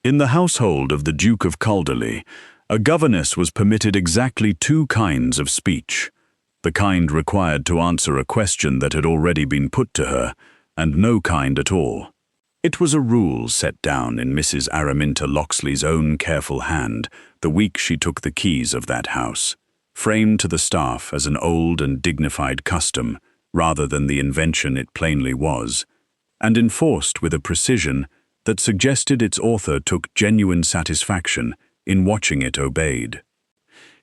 In the household of the Duke of Calderleigh, a governess was permitted exactly two kinds of speech: the kind required to answer a question that had already been put to her, and no kind at all. It was a rule set down in Mrs. Araminta Locksley's own careful hand the week she took the keys of that house, framed to the staff as an old and dignified custom rather than the invention it plainly was, and enforced with a precision that suggested its author took genuine satisfaction in watching it obeyed.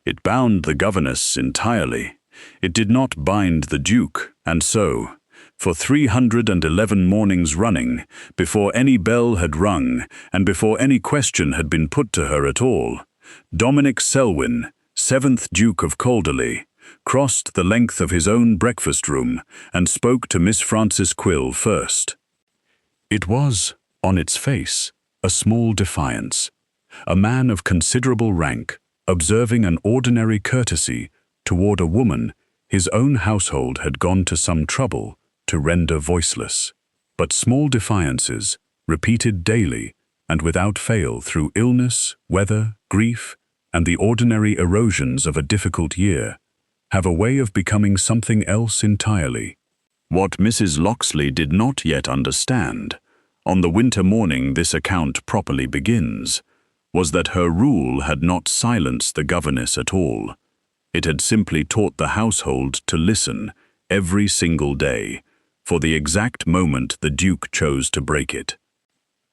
It bound the governess entirely. It did not bind the Duke, and so, for 311 mornings running, before any bell had rung, and before any question had been put to her at all, Dominic Selwyn, 7th Duke of Calderleigh, crossed the length of his own breakfast room and spoke to Miss Frances Quill first. It was, on its face, a small defiance. A man of considerable rank, observing an ordinary courtesy toward a woman his own household had gone to some trouble to render voiceless. But small defiances, repeated daily and without fail through illness, weather, grief, and the ordinary erosions of a difficult year, have a way of becoming something else entirely. What Mrs. Locksley did not yet understand, on the winter morning this account properly begins, was that her rule had not silenced the governess at all. It had simply taught the household to listen every single day, for the exact moment the Duke chose to break it.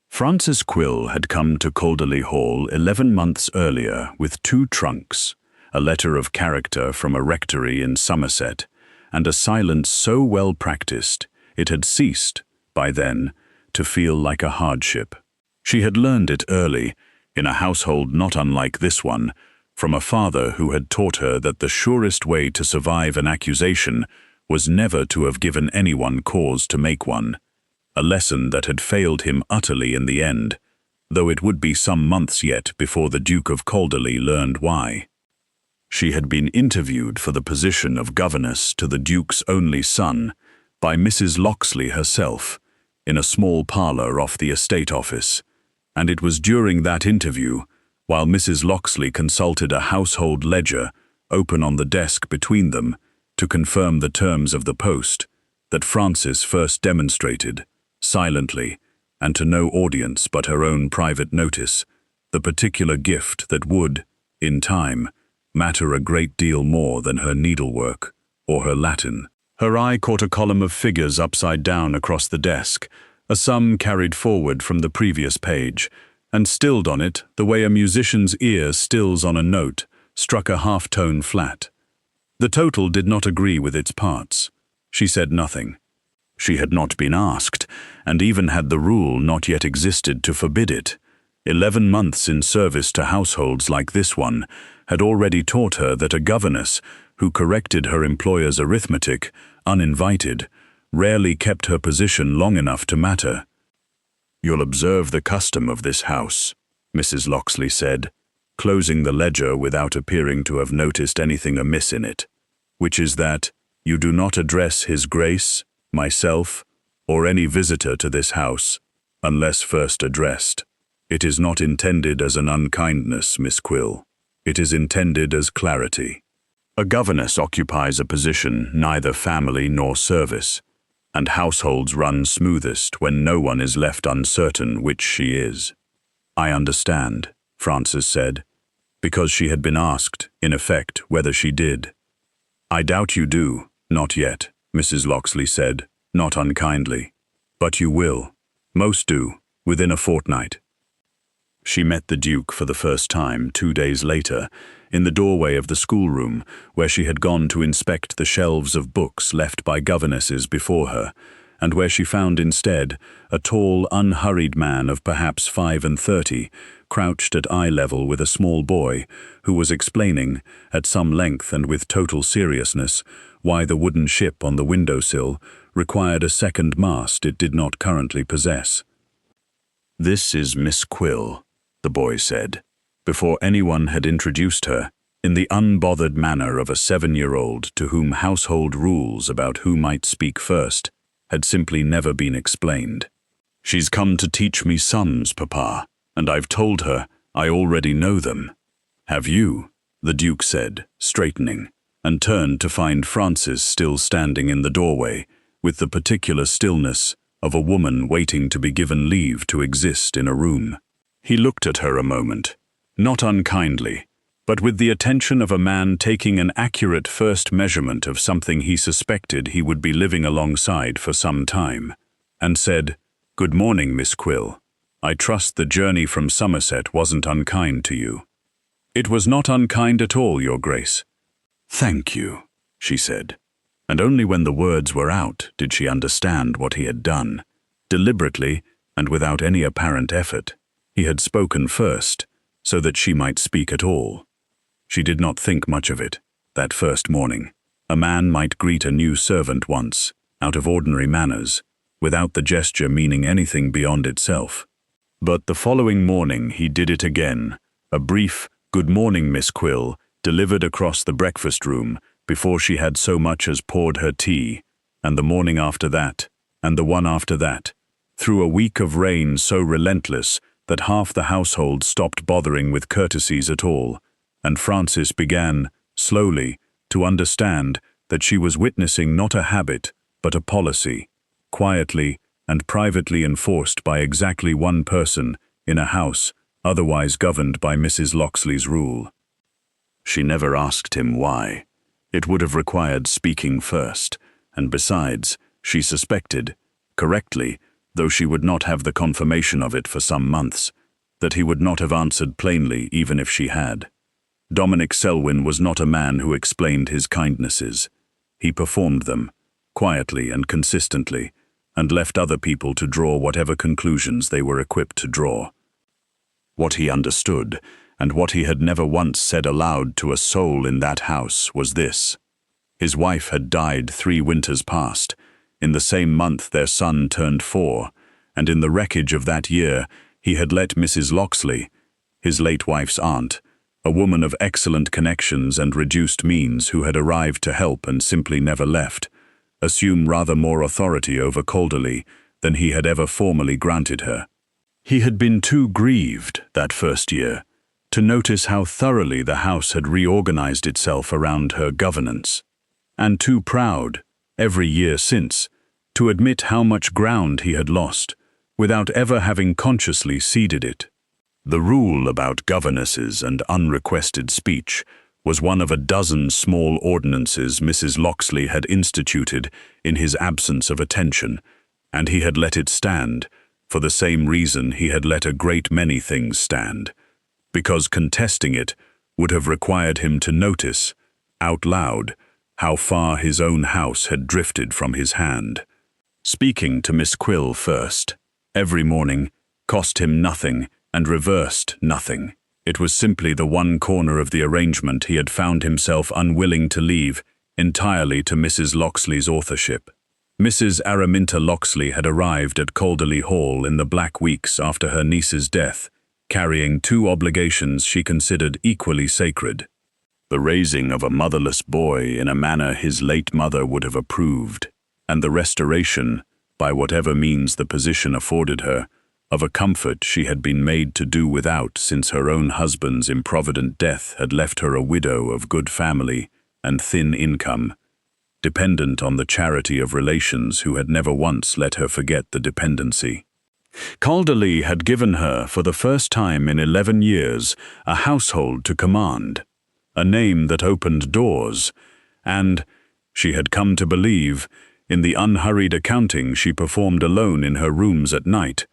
Frances Quill had come to Calderleigh Hall 11 months earlier with 2 trunks, a letter of character from a rectory in Somerset, and a silence so well practiced it had ceased, by then, to feel like a hardship. She had learned it early, in a household not unlike this one, from a father who had taught her that the surest way to survive an accusation was never to have given anyone cause to make one, a lesson that had failed him utterly in the end, though it would be some months yet before the Duke of Calderleigh learned why. She had been interviewed for the position of governess to the Duke's only son by Mrs. Locksley herself, in a small parlour off the estate office, and it was during that interview, while Mrs. Locksley consulted a household ledger open on the desk between them to confirm the terms of the post, that Frances first demonstrated, silently, and to no audience but her own private notice, the particular gift that would, in time, matter a great deal more than her needlework or her Latin. Her eye caught a column of figures upside down across the desk, a sum carried forward from the previous page, and stilled on it the way a musician's ear stills on a note, struck a half-tone flat. The total did not agree with its parts. She said nothing. She had not been asked, and even had the rule not yet existed to forbid it. 11 months in service to households like this one had already taught her that a governess who corrected her employer's arithmetic, uninvited, rarely kept her position long enough to matter. "You'll observe the custom of this house," Mrs. Locksley said, closing the ledger without appearing to have noticed anything amiss in it, "which is that you do not address His Grace, myself, or any visitor to this house, unless first addressed. It is not intended as an unkindness, Miss Quill. It is intended as clarity. A governess occupies a position neither family nor service, and households run smoothest when no one is left uncertain which she is." "I understand," Frances said, because she had been asked, in effect, whether she did. "I doubt you do, not yet," Mrs. Locksley said, not unkindly. "But you will. Most do, within a fortnight." She met the Duke for the first time 2 days later, in the doorway of the schoolroom, where she had gone to inspect the shelves of books left by governesses before her, and where she found instead a tall, unhurried man of perhaps 35, crouched at eye level with a small boy, who was explaining, at some length and with total seriousness, why the wooden ship on the windowsill required a second mast it did not currently possess. "This is Miss Quill," the boy said, before anyone had introduced her, in the unbothered manner of a 7-year-old to whom household rules about who might speak first had simply never been explained. "She's come to teach me sums, Papa," and I've told her I already know them. Have you? The Duke said, straightening, and turned to find Frances still standing in the doorway, with the particular stillness of a woman waiting to be given leave to exist in a room. He looked at her a moment, not unkindly, but with the attention of a man taking an accurate first measurement of something he suspected he would be living alongside for some time, and said, "Good morning, Miss Quill. I trust the journey from Somerset wasn't unkind to you." "It was not unkind at all, Your Grace." "Thank you," she said, and only when the words were out did she understand what he had done. Deliberately, and without any apparent effort, he had spoken first, so that she might speak at all. She did not think much of it, that first morning. A man might greet a new servant once, out of ordinary manners, without the gesture meaning anything beyond itself. But the following morning he did it again, a brief, "Good morning, Miss Quill," delivered across the breakfast room before she had so much as poured her tea, and the morning after that, and the one after that, through a week of rain so relentless that half the household stopped bothering with courtesies at all, and Frances began, slowly, to understand that she was witnessing not a habit, but a policy, quietly and privately enforced by exactly one person in a house otherwise governed by Mrs. Locksley's rule. She never asked him why. It would have required speaking first, and besides, she suspected, correctly, though she would not have the confirmation of it for some months, that he would not have answered plainly even if she had. Dominic Selwyn was not a man who explained his kindnesses. He performed them, quietly and consistently, and left other people to draw whatever conclusions they were equipped to draw. What he understood, and what he had never once said aloud to a soul in that house, was this. His wife had died 3 winters past. In the same month their son turned 4, and in the wreckage of that year he had let Mrs. Locksley, his late wife's aunt, a woman of excellent connections and reduced means who had arrived to help and simply never left, assume rather more authority over Calderleigh than he had ever formally granted her. He had been too grieved, that first year, to notice how thoroughly the house had reorganized itself around her governance, and too proud, every year since, to admit how much ground he had lost, without ever having consciously ceded it. The rule about governesses and unrequested speech was one of a dozen small ordinances Mrs. Locksley had instituted in his absence of attention, and he had let it stand, for the same reason he had let a great many things stand, because contesting it would have required him to notice, out loud, how far his own house had drifted from his hand. Speaking to Miss Quill first, every morning, cost him nothing and reversed nothing. It was simply the one corner of the arrangement he had found himself unwilling to leave entirely to Mrs. Locksley's authorship. Mrs. Araminta Locksley had arrived at Calderleigh Hall in the black weeks after her niece's death, carrying 2 obligations she considered equally sacred. The raising of a motherless boy in a manner his late mother would have approved, and the restoration, by whatever means the position afforded her, of a comfort she had been made to do without since her own husband's improvident death had left her a widow of good family and thin income, dependent on the charity of relations who had never once let her forget the dependency. Calderleigh had given her, for the first time in 11 years, a household to command, a name that opened doors, and, she had come to believe, in the unhurried accounting she performed alone in her rooms at night,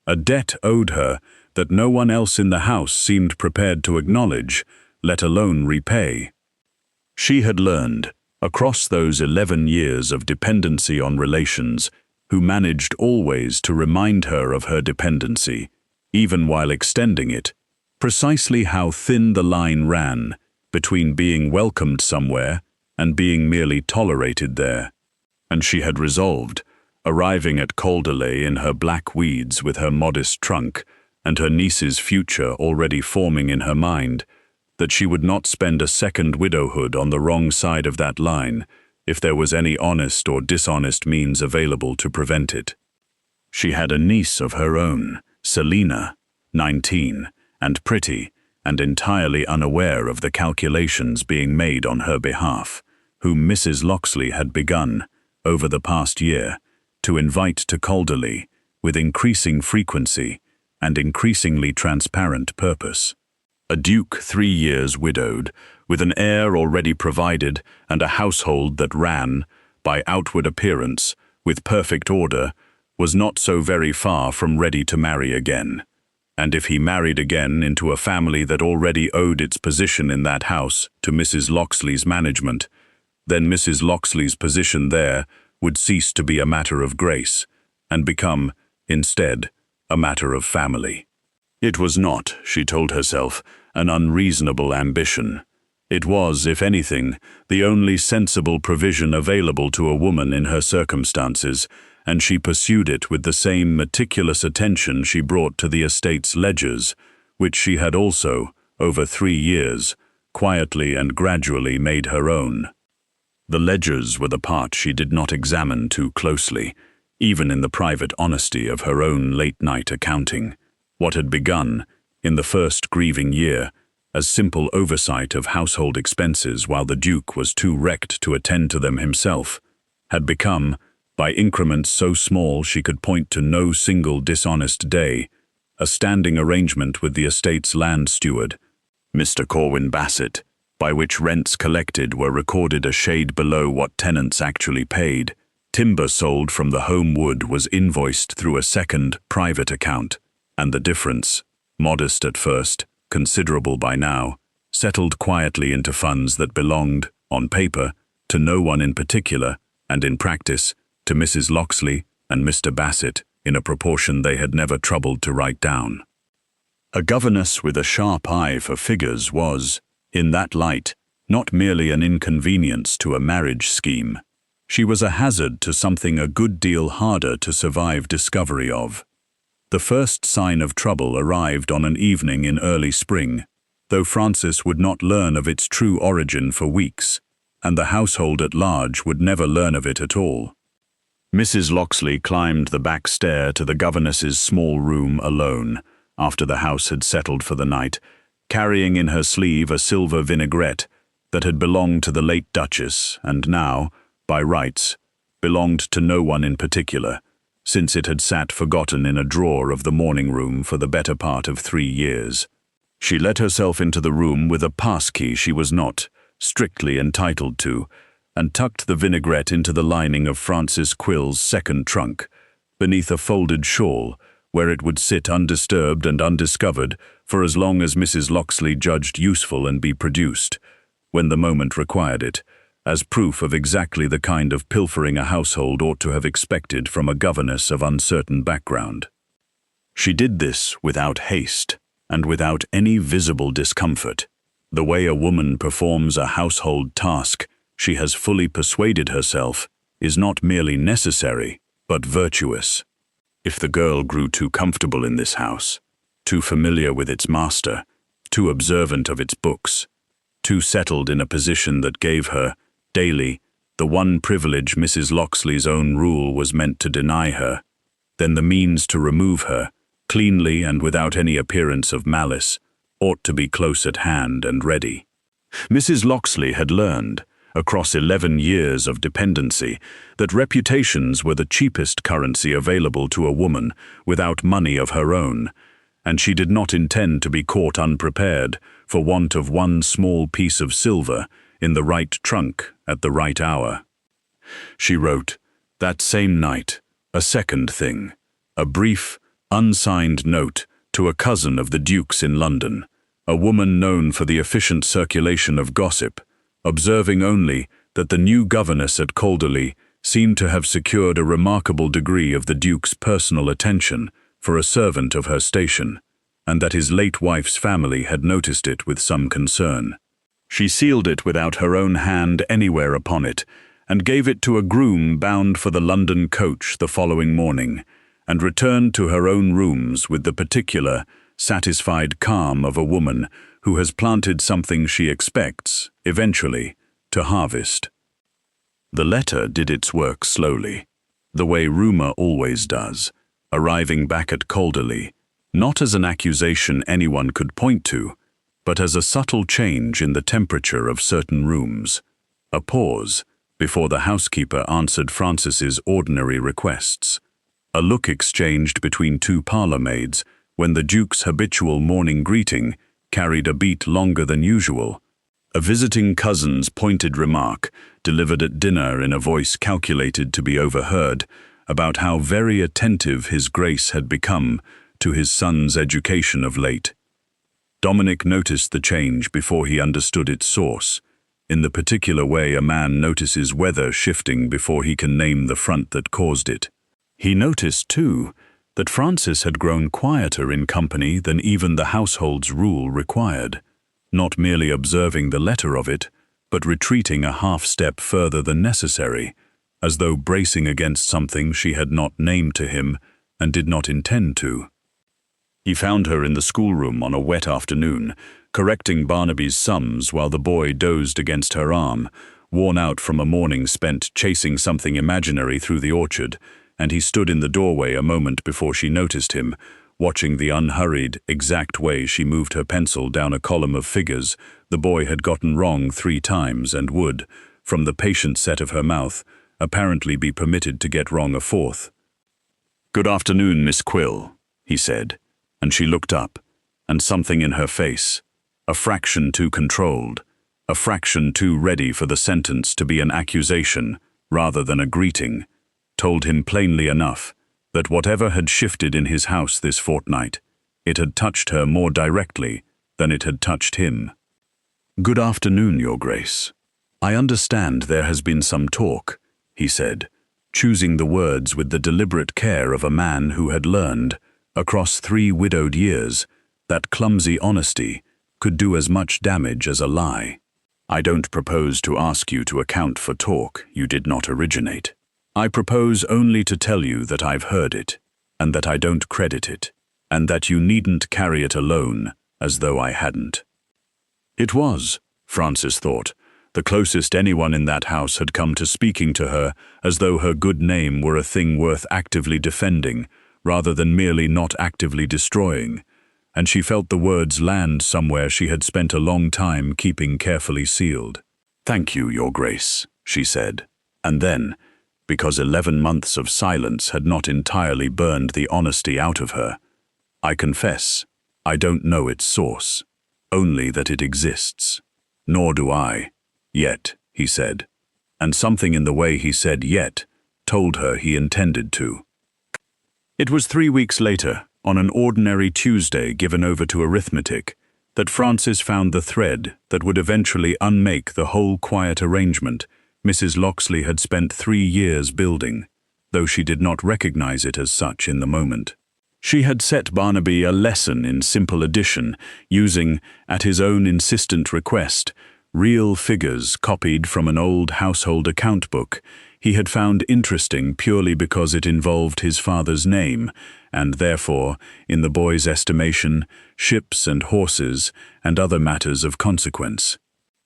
a debt owed her that no one else in the house seemed prepared to acknowledge, let alone repay. She had learned, across those 11 years of dependency on relations, who managed always to remind her of her dependency, even while extending it, precisely how thin the line ran between being welcomed somewhere and being merely tolerated there. And she had resolved, arriving at Calderleigh in her black weeds with her modest trunk and her niece's future already forming in her mind, that she would not spend a second widowhood on the wrong side of that line if there was any honest or dishonest means available to prevent it. She had a niece of her own, Selina, 19, and pretty, and entirely unaware of the calculations being made on her behalf, whom Mrs. Locksley had begun, over the past year, to invite to Calderleigh with increasing frequency and increasingly transparent purpose. A duke 3 years widowed, with an heir already provided and a household that ran, by outward appearance, with perfect order, was not so very far from ready to marry again. And if he married again into a family that already owed its position in that house to Mrs. Locksley's management, then Mrs. Locksley's position there would cease to be a matter of grace, and become, instead, a matter of family. It was not, she told herself, an unreasonable ambition. It was, if anything, the only sensible provision available to a woman in her circumstances, and she pursued it with the same meticulous attention she brought to the estate's ledgers, which she had also, over 3 years, quietly and gradually made her own. The ledgers were the part she did not examine too closely, even in the private honesty of her own late-night accounting. What had begun, in the first grieving year, as simple oversight of household expenses while the Duke was too wrecked to attend to them himself, had become, by increments so small she could point to no single dishonest day, a standing arrangement with the estate's land steward, Mr. Corwin Bassett, by which rents collected were recorded a shade below what tenants actually paid. Timber sold from the home wood was invoiced through a second, private account, and the difference, modest at first, considerable by now, settled quietly into funds that belonged, on paper, to no one in particular, and in practice, to Mrs. Locksley and Mr. Bassett in a proportion they had never troubled to write down. A governess with a sharp eye for figures was, in that light, not merely an inconvenience to a marriage scheme. She was a hazard to something a good deal harder to survive discovery of. The first sign of trouble arrived on an evening in early spring, though Frances would not learn of its true origin for weeks, and the household at large would never learn of it at all. Mrs. Locksley climbed the back stair to the governess's small room alone, after the house had settled for the night, carrying in her sleeve a silver vinaigrette that had belonged to the late Duchess and now, by rights, belonged to no one in particular, since it had sat forgotten in a drawer of the morning room for the better part of 3 years. She let herself into the room with a pass-key she was not strictly entitled to, and tucked the vinaigrette into the lining of Frances Quill's second trunk, beneath a folded shawl, where it would sit undisturbed and undiscovered for as long as Mrs. Locksley judged useful and be produced, when the moment required it, as proof of exactly the kind of pilfering a household ought to have expected from a governess of uncertain background. She did this without haste, and without any visible discomfort. The way a woman performs a household task, she has fully persuaded herself, is not merely necessary, but virtuous. If the girl grew too comfortable in this house, too familiar with its master, too observant of its books, too settled in a position that gave her, daily, the one privilege Mrs. Locksley's own rule was meant to deny her, then the means to remove her, cleanly and without any appearance of malice, ought to be close at hand and ready. Mrs. Locksley had learned, across 11 years of dependency, that reputations were the cheapest currency available to a woman without money of her own, and she did not intend to be caught unprepared for want of one small piece of silver in the right trunk at the right hour. She wrote, that same night, a second thing, a brief, unsigned note to a cousin of the Duke's in London, a woman known for the efficient circulation of gossip, observing only that the new governess at Calderleigh seemed to have secured a remarkable degree of the Duke's personal attention for a servant of her station, and that his late wife's family had noticed it with some concern. She sealed it without her own hand anywhere upon it, and gave it to a groom bound for the London coach the following morning, and returned to her own rooms with the particular, satisfied calm of a woman who has planted something she expects, eventually, to harvest. The letter did its work slowly, the way rumour always does, arriving back at Calderleigh, not as an accusation anyone could point to, but as a subtle change in the temperature of certain rooms. A pause before the housekeeper answered Frances's ordinary requests. A look exchanged between two parlour maids when the Duke's habitual morning greeting carried a beat longer than usual. A visiting cousin's pointed remark, delivered at dinner in a voice calculated to be overheard, about how very attentive His Grace had become to his son's education of late. Dominic noticed the change before he understood its source, in the particular way a man notices weather shifting before he can name the front that caused it. He noticed, too, that Frances had grown quieter in company than even the household's rule required, not merely observing the letter of it, but retreating a half-step further than necessary, as though bracing against something she had not named to him and did not intend to. He found her in the schoolroom on a wet afternoon, correcting Barnaby's sums while the boy dozed against her arm, worn out from a morning spent chasing something imaginary through the orchard, and he stood in the doorway a moment before she noticed him, watching the unhurried, exact way she moved her pencil down a column of figures the boy had gotten wrong 3 times and would, from the patient set of her mouth, apparently be permitted to get wrong a 4th. "Good afternoon, Miss Quill," he said, and she looked up, and something in her face, a fraction too controlled, a fraction too ready for the sentence to be an accusation rather than a greeting, told him plainly enough that whatever had shifted in his house this fortnight, it had touched her more directly than it had touched him. "Good afternoon, Your Grace. I understand there has been some talk," he said, choosing the words with the deliberate care of a man who had learned, across 3 widowed years, that clumsy honesty could do as much damage as a lie. "I don't propose to ask you to account for talk you did not originate. I propose only to tell you that I've heard it, and that I don't credit it, and that you needn't carry it alone as though I hadn't." It was, Frances thought, the closest anyone in that house had come to speaking to her as though her good name were a thing worth actively defending, rather than merely not actively destroying, and she felt the words land somewhere she had spent a long time keeping carefully sealed. "Thank you, Your Grace," she said, and then, because 11 months of silence had not entirely burned the honesty out of her, "I confess, I don't know its source, only that it exists. Nor do I, yet," he said, and something in the way he said "yet" told her he intended to. It was 3 weeks later, on an ordinary Tuesday given over to arithmetic, that Frances found the thread that would eventually unmake the whole quiet arrangement Mrs. Locksley had spent 3 years building, though she did not recognize it as such in the moment. She had set Barnaby a lesson in simple addition, using, at his own insistent request, real figures copied from an old household account book he had found interesting purely because it involved his father's name, and therefore, in the boy's estimation, ships and horses and other matters of consequence.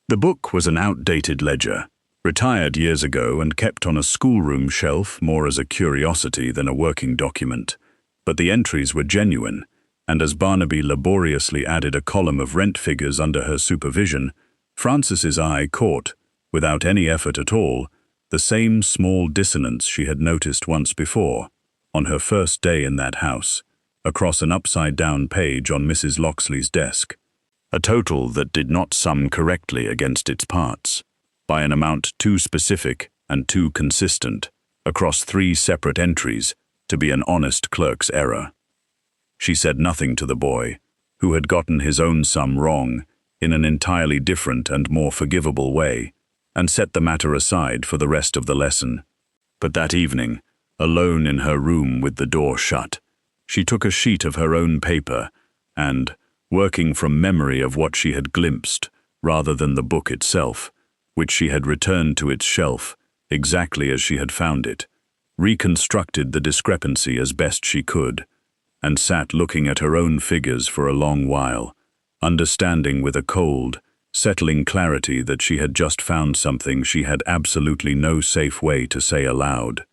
The book was an outdated ledger, retired years ago and kept on a schoolroom shelf more as a curiosity than a working document, but the entries were genuine, and as Barnaby laboriously added a column of rent figures under her supervision, Frances's eye caught, without any effort at all, the same small dissonance she had noticed once before, on her first day in that house, across an upside-down page on Mrs. Locksley's desk, a total that did not sum correctly against its parts, by an amount too specific and too consistent, across 3 separate entries, to be an honest clerk's error. She said nothing to the boy, who had gotten his own sum wrong in an entirely different and more forgivable way, and set the matter aside for the rest of the lesson. But that evening, alone in her room with the door shut, she took a sheet of her own paper and, working from memory of what she had glimpsed, rather than the book itself, which she had returned to its shelf, exactly as she had found it, reconstructed the discrepancy as best she could, and sat looking at her own figures for a long while, understanding with a cold, settling clarity that she had just found something she had absolutely no safe way to say aloud.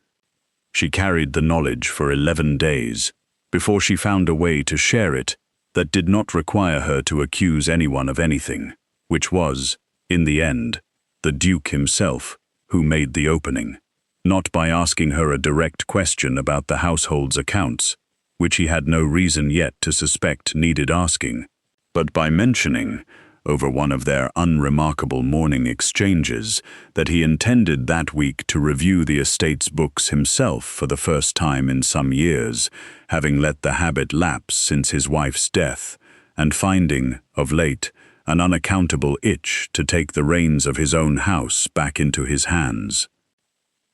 She carried the knowledge for 11 days, before she found a way to share it that did not require her to accuse anyone of anything, which was, in the end, the Duke himself who made the opening, not by asking her a direct question about the household's accounts, which he had no reason yet to suspect needed asking, but by mentioning, over one of their unremarkable morning exchanges, that he intended that week to review the estate's books himself for the first time in some years, having let the habit lapse since his wife's death, and finding, of late, an unaccountable itch to take the reins of his own house back into his hands.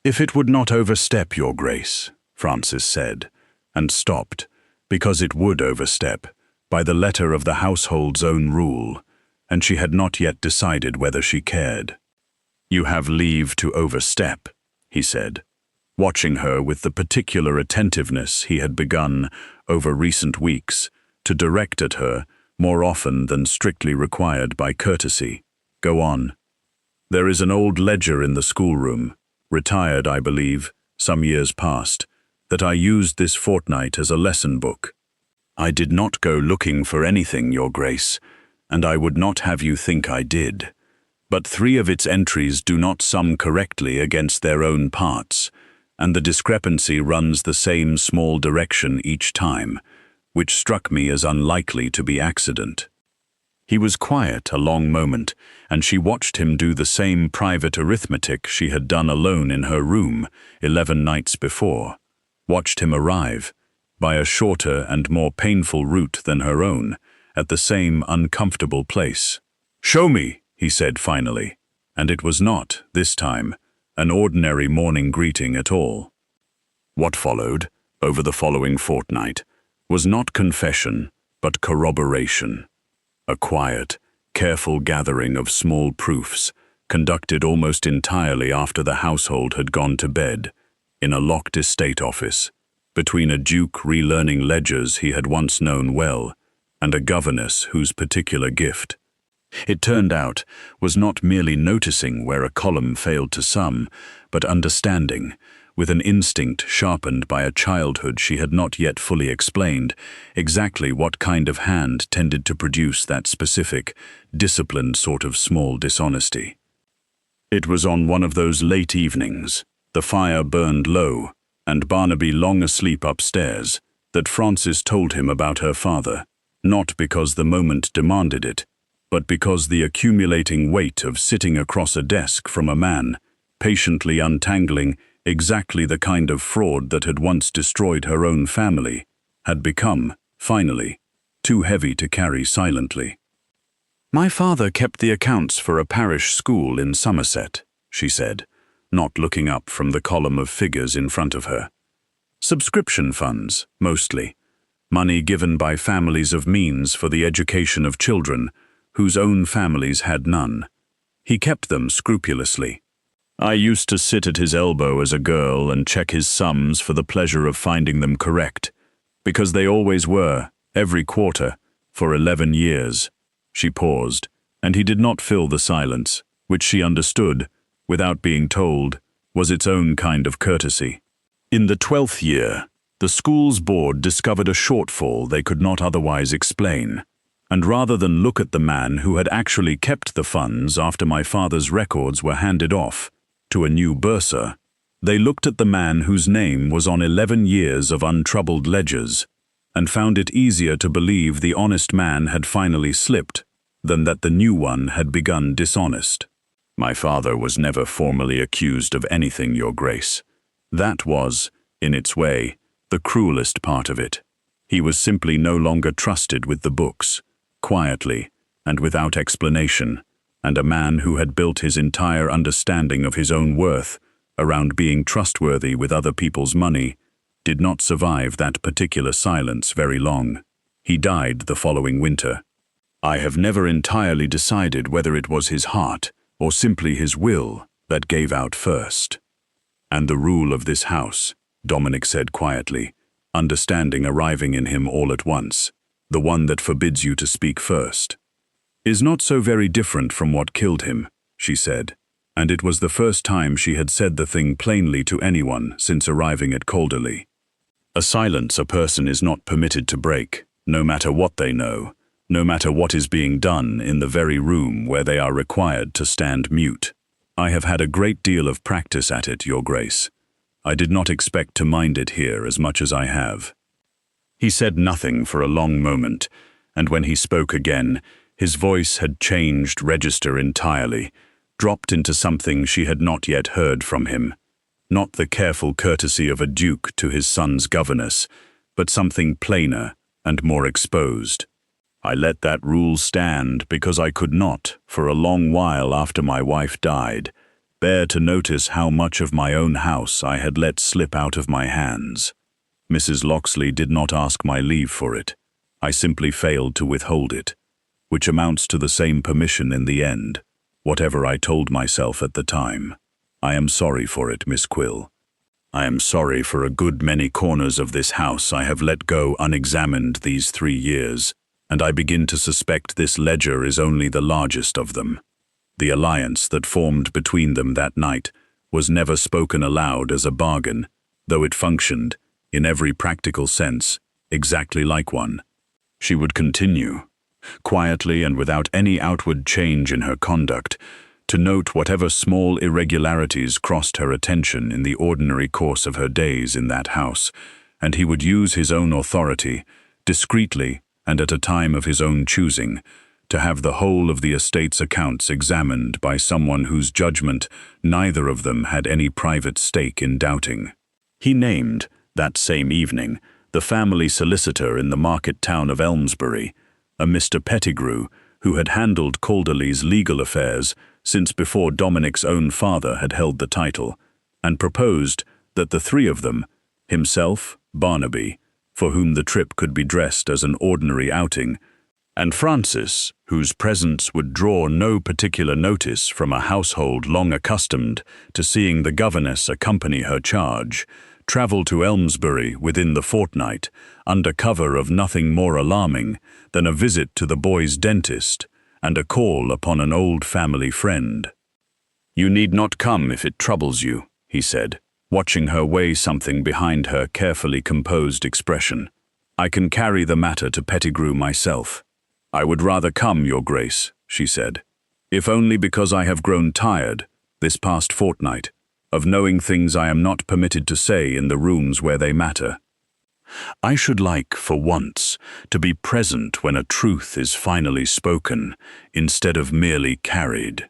"If it would not overstep, Your Grace," Frances said, and stopped, because it would overstep, by the letter of the household's own rule, and she had not yet decided whether she cared. "You have leave to overstep," he said, watching her with the particular attentiveness he had begun, over recent weeks, to direct at her more often than strictly required by courtesy. "Go on. There is an old ledger in the schoolroom, retired, I believe, some years past, that I used this fortnight as a lesson book. I did not go looking for anything, Your Grace, and I would not have you think I did. But 3 of its entries do not sum correctly against their own parts, and the discrepancy runs the same small direction each time, which struck me as unlikely to be accident." He was quiet a long moment, and she watched him do the same private arithmetic she had done alone in her room 11 nights before, watched him arrive, by a shorter and more painful route than her own, at the same uncomfortable place. "Show me," he said finally, and it was not, this time, an ordinary morning greeting at all. What followed, over the following fortnight, was not confession, but corroboration. A quiet, careful gathering of small proofs, conducted almost entirely after the household had gone to bed, in a locked estate office, between a duke relearning ledgers he had once known well, and a governess whose particular gift, it turned out, was not merely noticing where a column failed to sum, but understanding, with an instinct sharpened by a childhood she had not yet fully explained, exactly what kind of hand tended to produce that specific, disciplined sort of small dishonesty. It was on one of those late evenings, the fire burned low, and Barnaby long asleep upstairs, that Frances told him about her father, not because the moment demanded it, but because the accumulating weight of sitting across a desk from a man, patiently untangling exactly the kind of fraud that had once destroyed her own family, had become, finally, too heavy to carry silently. "My father kept the accounts for a parish school in Somerset," she said, not looking up from the column of figures in front of her. "Subscription funds, mostly. Money given by families of means for the education of children, whose own families had none. He kept them scrupulously. I used to sit at his elbow as a girl and check his sums for the pleasure of finding them correct, because they always were, every quarter, for 11 years. She paused, and he did not fill the silence, which she understood, without being told, was its own kind of courtesy. In the 12th year, the school's board discovered a shortfall they could not otherwise explain, and rather than look at the man who had actually kept the funds after my father's records were handed off to a new bursar, they looked at the man whose name was on 11 years of untroubled ledgers, and found it easier to believe the honest man had finally slipped than that the new one had begun dishonest. "My father was never formally accused of anything, Your Grace. That was, in its way, the cruelest part of it. He was simply no longer trusted with the books, quietly and without explanation, and a man who had built his entire understanding of his own worth around being trustworthy with other people's money did not survive that particular silence very long. He died the following winter. I have never entirely decided whether it was his heart or simply his will that gave out first. And the rule of this house," Dominic said quietly, understanding arriving in him all at once, "the one that forbids you to speak first, is not so very different from what killed him," she said, and it was the first time she had said the thing plainly to anyone since arriving at Calderleigh. A silence a person is not permitted to break, no matter what they know, no matter what is being done in the very room where they are required to stand mute. I have had a great deal of practice at it, Your Grace. I did not expect to mind it here as much as I have. He said nothing for a long moment, and when he spoke again, his voice had changed register entirely, dropped into something she had not yet heard from him. Not the careful courtesy of a duke to his son's governess, but something plainer and more exposed. I let that rule stand because I could not, for a long while after my wife died, bear to notice how much of my own house I had let slip out of my hands. Mrs. Locksley did not ask my leave for it. I simply failed to withhold it, which amounts to the same permission in the end, whatever I told myself at the time. I am sorry for it, Miss Quill. I am sorry for a good many corners of this house I have let go unexamined these 3 years, and I begin to suspect this ledger is only the largest of them. The alliance that formed between them that night was never spoken aloud as a bargain, though it functioned, in every practical sense, exactly like one. She would continue, quietly and without any outward change in her conduct, to note whatever small irregularities crossed her attention in the ordinary course of her days in that house, and he would use his own authority, discreetly and at a time of his own choosing, to have the whole of the estate's accounts examined by someone whose judgment neither of them had any private stake in doubting. He named, that same evening, the family solicitor in the market town of Elmsbury, a Mr. Pettigrew, who had handled Calderleigh's legal affairs since before Dominic's own father had held the title, and proposed that the 3 of them, himself, Barnaby, for whom the trip could be dressed as an ordinary outing, and Frances, whose presence would draw no particular notice from a household long accustomed to seeing the governess accompany her charge, travel to Elmsbury within the fortnight, under cover of nothing more alarming than a visit to the boy's dentist and a call upon an old family friend. "You need not come if it troubles you," he said, watching her weigh something behind her carefully composed expression. "I can carry the matter to Pettigrew myself." "I would rather come, Your Grace," she said, "if only because I have grown tired, this past fortnight, of knowing things I am not permitted to say in the rooms where they matter. I should like, for once, to be present when a truth is finally spoken, instead of merely carried.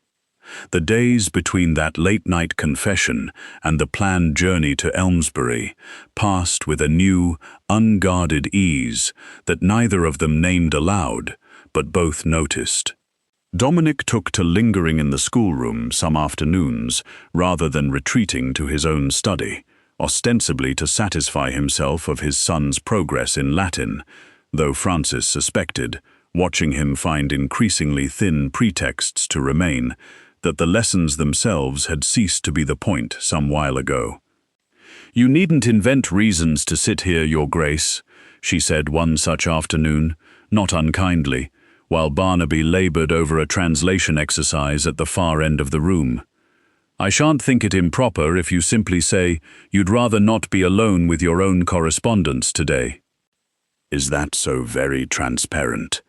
The days between that late-night confession and the planned journey to Elmsbury passed with a new, unguarded ease that neither of them named aloud, but both noticed. Dominic took to lingering in the schoolroom some afternoons, rather than retreating to his own study, ostensibly to satisfy himself of his son's progress in Latin, though Frances suspected, watching him find increasingly thin pretexts to remain, that the lessons themselves had ceased to be the point some while ago. "You needn't invent reasons to sit here, Your Grace," she said one such afternoon, not unkindly, while Barnaby laboured over a translation exercise at the far end of the room. "I shan't think it improper if you simply say you'd rather not be alone with your own correspondence today." "Is that so very transparent?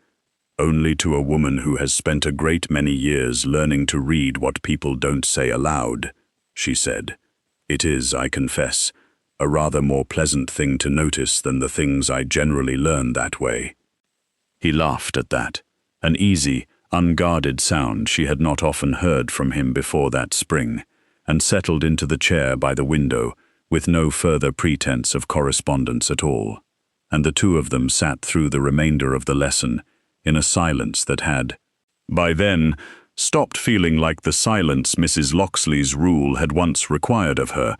Only to a woman who has spent a great many years learning to read what people don't say aloud," she said. "It is, I confess, a rather more pleasant thing to notice than the things I generally learn that way." He laughed at that, an easy, unguarded sound she had not often heard from him before that spring, and settled into the chair by the window with no further pretense of correspondence at all, and the 2 of them sat through the remainder of the lesson in a silence that had, by then, stopped feeling like the silence Mrs. Locksley's rule had once required of her,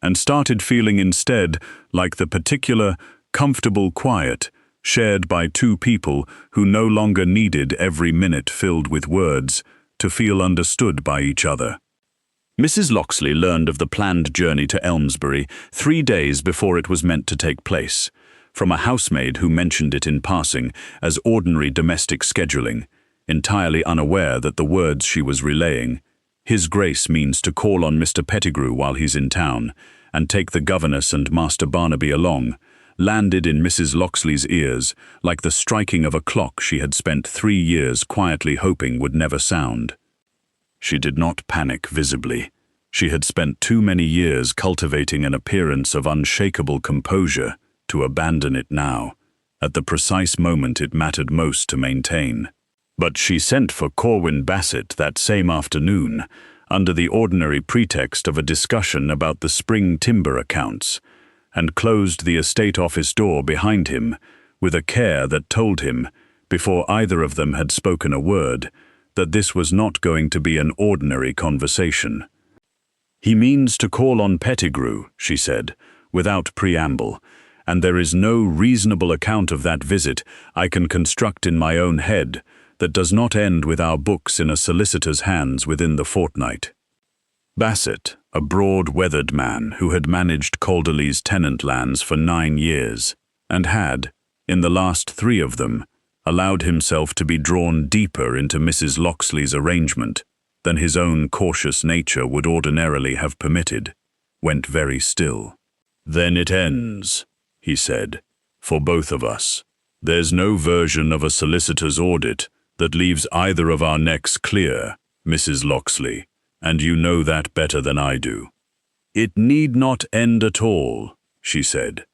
and started feeling instead like the particular, comfortable quiet shared by 2 people who no longer needed every minute filled with words to feel understood by each other. Mrs. Locksley learned of the planned journey to Elmsbury 3 days before it was meant to take place, from a housemaid who mentioned it in passing as ordinary domestic scheduling, entirely unaware that the words she was relaying, "His Grace means to call on Mr. Pettigrew while he's in town, and take the governess and Master Barnaby along," landed in Mrs. Locksley's ears like the striking of a clock she had spent 3 years quietly hoping would never sound. She did not panic visibly. She had spent too many years cultivating an appearance of unshakable composure to abandon it now, at the precise moment it mattered most to maintain. But she sent for Corwin Bassett that same afternoon, under the ordinary pretext of a discussion about the spring timber accounts, and closed the estate office door behind him with a care that told him, before either of them had spoken a word, that this was not going to be an ordinary conversation. "He means to call on Pettigrew," she said, without preamble, "and there is no reasonable account of that visit I can construct in my own head that does not end with our books in a solicitor's hands within the fortnight." Bassett, a broad-weathered man who had managed Calderleigh's tenant lands for 9 years, and had, in the last 3 of them, allowed himself to be drawn deeper into Mrs. Locksley's arrangement than his own cautious nature would ordinarily have permitted, went very still. "Then it ends," he said, "for both of us. There's no version of a solicitor's audit that leaves either of our necks clear, Mrs. Locksley, and you know that better than I do." "It need not end at all," she said,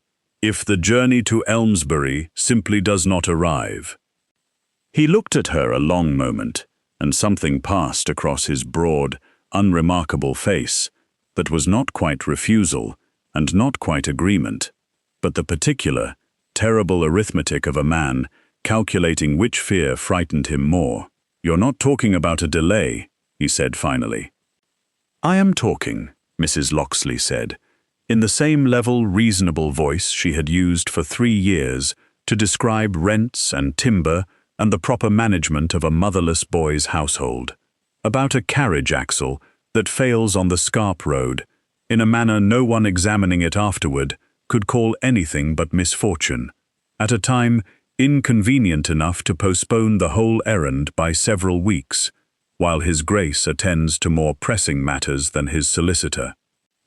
"if the journey to Elmsbury simply does not arrive." He looked at her a long moment, and something passed across his broad, unremarkable face that was not quite refusal and not quite agreement, but the particular, terrible arithmetic of a man calculating which fear frightened him more. "You're not talking about a delay," he said finally. "I am talking," Mrs. Locksley said, in the same level, reasonable voice she had used for 3 years to describe rents and timber and the proper management of a motherless boy's household, "about a carriage axle that fails on the Scarp Road, in a manner no one examining it afterward could call anything but misfortune, at a time inconvenient enough to postpone the whole errand by several weeks, while His Grace attends to more pressing matters than his solicitor.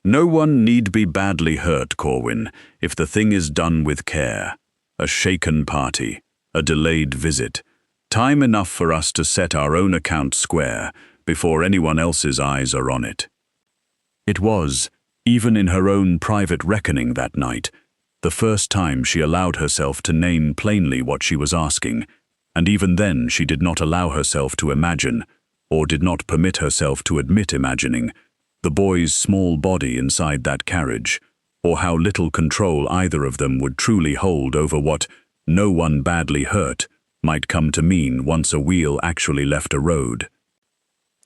No one need be badly hurt, Corwin, if the thing is done with care. A shaken party, a delayed visit, time enough for us to set our own account square before anyone else's eyes are on it." It was, even in her own private reckoning that night, the first time she allowed herself to name plainly what she was asking, and even then she did not allow herself to imagine, or did not permit herself to admit imagining, the boy's small body inside that carriage, or how little control either of them would truly hold over what "no one badly hurt" might come to mean once a wheel actually left a road.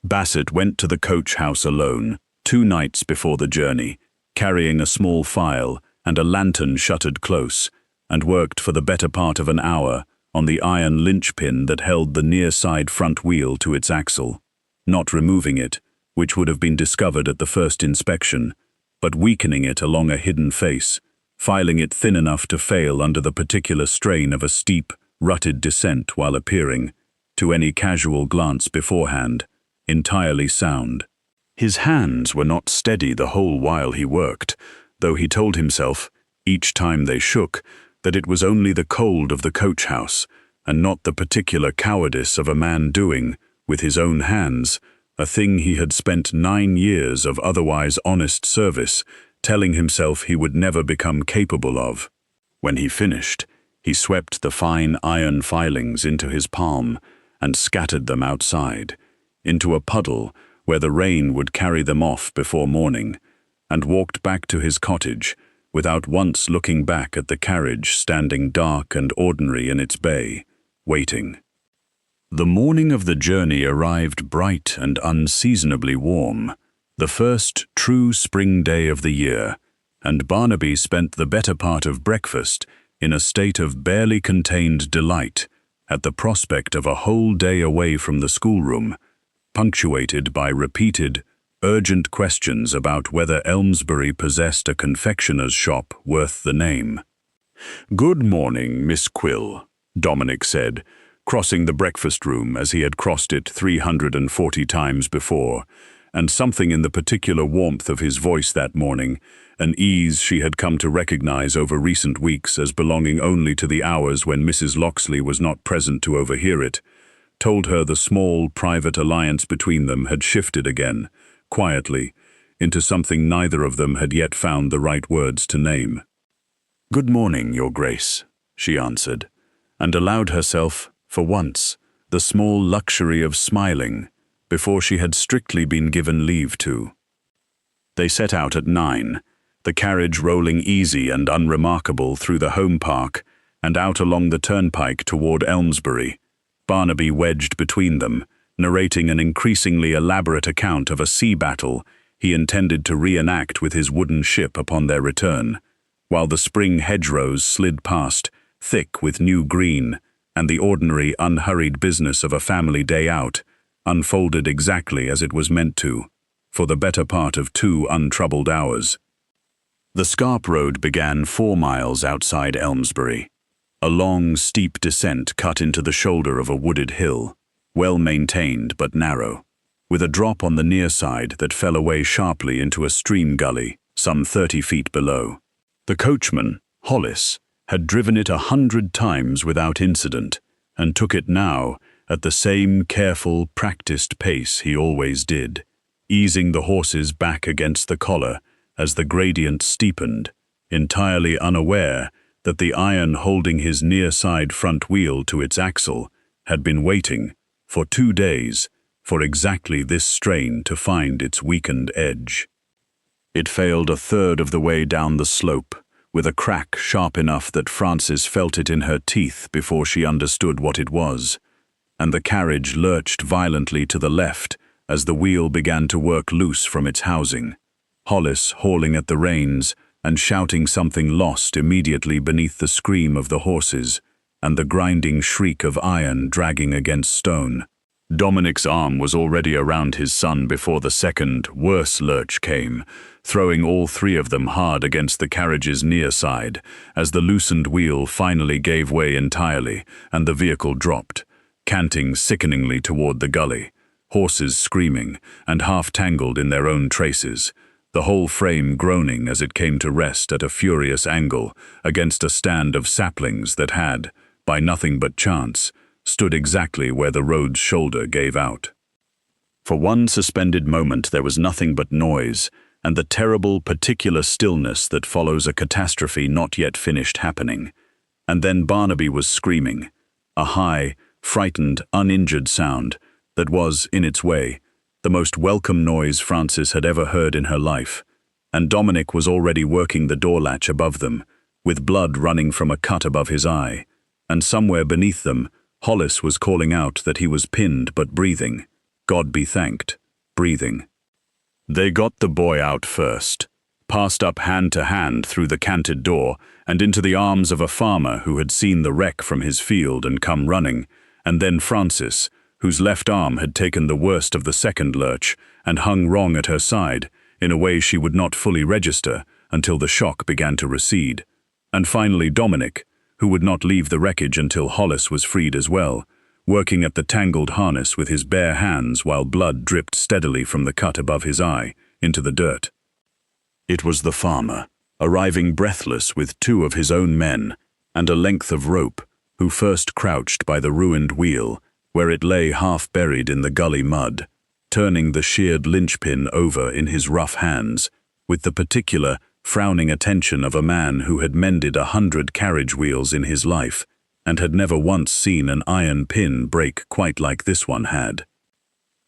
Bassett went to the coach house alone, 2 nights before the journey, carrying a small file and a lantern shuttered close, and worked for the better part of an hour on the iron linchpin that held the near side front wheel to its axle, not removing it, which would have been discovered at the first inspection, but weakening it along a hidden face, filing it thin enough to fail under the particular strain of a steep, rutted descent while appearing, to any casual glance beforehand, entirely sound. His hands were not steady the whole while he worked, though he told himself, each time they shook, that it was only the cold of the coach house, and not the particular cowardice of a man doing, with his own hands, a thing he had spent 9 years of otherwise honest service telling himself he would never become capable of. When he finished, he swept the fine iron filings into his palm and scattered them outside, into a puddle where the rain would carry them off before morning, and walked back to his cottage without once looking back at the carriage standing dark and ordinary in its bay, waiting. The morning of the journey arrived bright and unseasonably warm, the first true spring day of the year, and Barnaby spent the better part of breakfast in a state of barely contained delight at the prospect of a whole day away from the schoolroom, punctuated by repeated, urgent questions about whether Elmsbury possessed a confectioner's shop worth the name. "Good morning, Miss Quill," Dominic said, crossing the breakfast room as he had crossed it 340 times before, and something in the particular warmth of his voice that morning, an ease she had come to recognize over recent weeks as belonging only to the hours when Mrs. Locksley was not present to overhear it, told her the small, private alliance between them had shifted again, quietly, into something neither of them had yet found the right words to name. "Good morning, Your Grace," she answered, and allowed herself, for once, the small luxury of smiling, before she had strictly been given leave to. They set out at 9, the carriage rolling easy and unremarkable through the home park and out along the turnpike toward Elmsbury, Barnaby wedged between them, narrating an increasingly elaborate account of a sea battle he intended to reenact with his wooden ship upon their return, while the spring hedgerows slid past, thick with new green, and the ordinary, unhurried business of a family day out unfolded exactly as it was meant to, for the better part of 2 untroubled hours. The Scarp Road began 4 miles outside Elmsbury, a long, steep descent cut into the shoulder of a wooded hill, well maintained but narrow, with a drop on the near side that fell away sharply into a stream gully some 30 feet below. The coachman, Hollis, had driven it 100 times without incident, and took it now at the same careful, practiced pace he always did, easing the horses back against the collar as the gradient steepened, entirely unaware that the iron holding his near side front wheel to its axle had been waiting, for 2 days, for exactly this strain to find its weakened edge. It failed a third of the way down the slope, with a crack sharp enough that Frances felt it in her teeth before she understood what it was, and the carriage lurched violently to the left as the wheel began to work loose from its housing, Hollis hauling at the reins and shouting something lost immediately beneath the scream of the horses and the grinding shriek of iron dragging against stone. Dominic's arm was already around his son before the second, worse lurch came, throwing all 3 of them hard against the carriage's near side as the loosened wheel finally gave way entirely and the vehicle dropped, canting sickeningly toward the gully, horses screaming and half-tangled in their own traces, the whole frame groaning as it came to rest at a furious angle against a stand of saplings that had, by nothing but chance, stood exactly where the road's shoulder gave out. For one suspended moment there was nothing but noise and the terrible particular stillness that follows a catastrophe not yet finished happening, and then Barnaby was screaming, a high, frightened, uninjured sound that was, in its way, the most welcome noise Frances had ever heard in her life, and Dominic was already working the door latch above them, with blood running from a cut above his eye, and somewhere beneath them, Hollis was calling out that he was pinned but breathing, God be thanked, breathing. They got the boy out first, passed up hand to hand through the canted door and into the arms of a farmer who had seen the wreck from his field and come running, and then Frances, whose left arm had taken the worst of the second lurch and hung wrong at her side in a way she would not fully register until the shock began to recede, and finally Dominic, who would not leave the wreckage until Hollis was freed as well, working at the tangled harness with his bare hands while blood dripped steadily from the cut above his eye into the dirt. It was the farmer, arriving breathless with 2 of his own men and a length of rope, who first crouched by the ruined wheel, where it lay half buried in the gully mud, turning the sheared linchpin over in his rough hands, with the particular, frowning attention of a man who had mended 100 carriage wheels in his life, and had never once seen an iron pin break quite like this one had.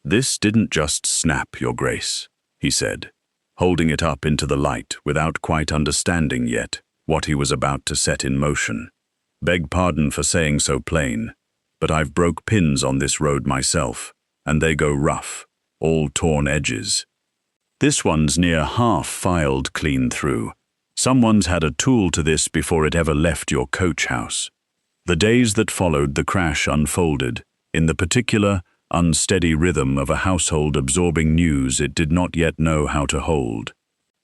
"This didn't just snap, Your Grace," he said, holding it up into the light without quite understanding yet what he was about to set in motion. "Beg pardon for saying so plain, but I've broke pins on this road myself, and they go rough, all torn edges. This one's near half filed clean through. Someone's had a tool to this before it ever left your coach house." The days that followed the crash unfolded, in the particular, unsteady rhythm of a household absorbing news it did not yet know how to hold.